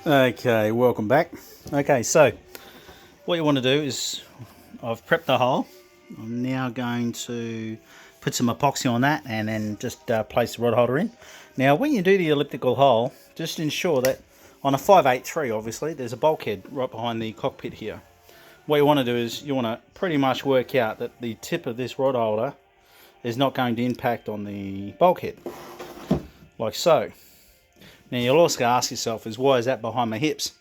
Okay, welcome back. Okay, so what you want to do is, I've prepped the hole. I'm now going to put some epoxy on that and then just place the rod holder in. Now when you do the elliptical hole, just ensure that on a 583 obviously, there's a bulkhead right behind the cockpit here. What you want to do is you want to pretty much work out that the tip of this rod holder is not going to impact on the bulkhead, like so. Now you'll also ask yourself is, why is that behind my hips?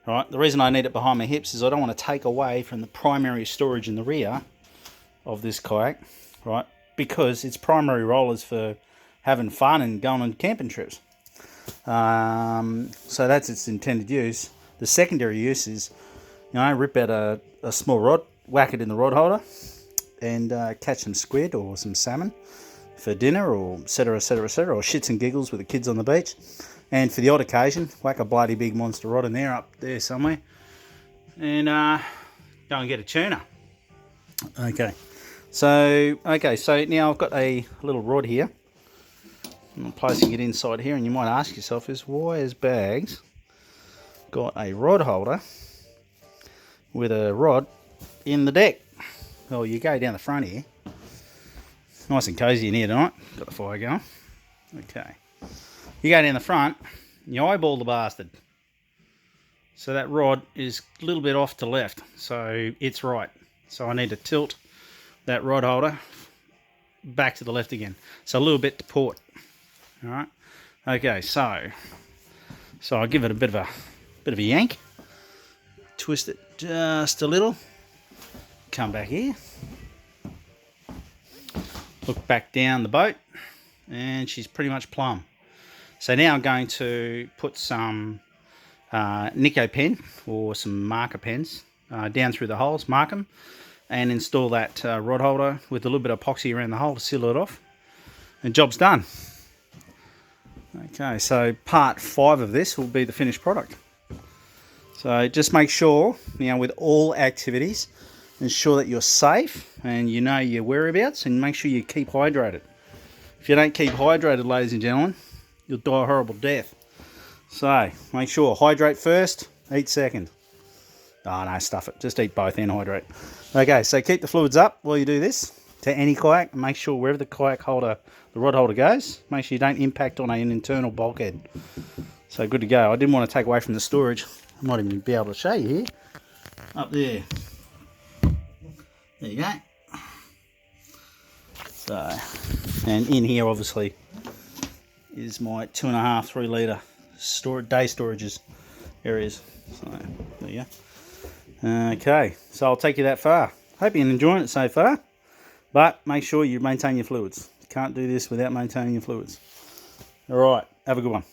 Right, the reason I need it behind my hips is I don't want to take away from the primary storage in the rear of this kayak, right? Because its primary role is for having fun and going on camping trips. So that's its intended use. The secondary use is, rip out a small rod, whack it in the rod holder, and catch some squid or some salmon for dinner, or etc, etc, etc, or shits and giggles with the kids on the beach. And for the odd occasion, whack a bloody big monster rod in there, up there somewhere, and go and get a tuna. Okay, so now I've got a little rod here. I'm placing it inside here, and you might ask yourself is, why has Bags got a rod holder with a rod in the deck? Well, you go down the front here. Nice and cozy in here tonight. Got the fire going. Okay. You go down the front, you eyeball the bastard. So that rod is a little bit off to left, so it's right. So I need to tilt that rod holder back to the left again. So a little bit to port. Alright. Okay, so I'll give it a bit of a yank. Twist it just a little. Come back here. Look back down the boat, and she's pretty much plumb. So now I'm going to put some Nico pen or some marker pens down through the holes, mark them, and install that rod holder with a little bit of epoxy around the hole to seal it off. And job's done. Okay, so part 5 of this will be the finished product. So just make sure, with all activities, ensure that you're safe and you know your whereabouts, and make sure you keep hydrated. If you don't keep hydrated, ladies and gentlemen, you'll die a horrible death. So make sure, hydrate first, eat second. Oh no, stuff it. Just eat both and hydrate. Okay, so keep the fluids up while you do this to any kayak. Make sure wherever the kayak holder, the rod holder goes, make sure you don't impact on an internal bulkhead. So good to go. I didn't want to take away from the storage. I might even be able to show you here. Up there. There you go. So, and in here obviously is my 2.5, 3 litre day storages areas. So there you go. Okay, so I'll take you that far. Hope you're enjoying it so far, but make sure you maintain your fluids. You can't do this without maintaining your fluids. All right, have a good one.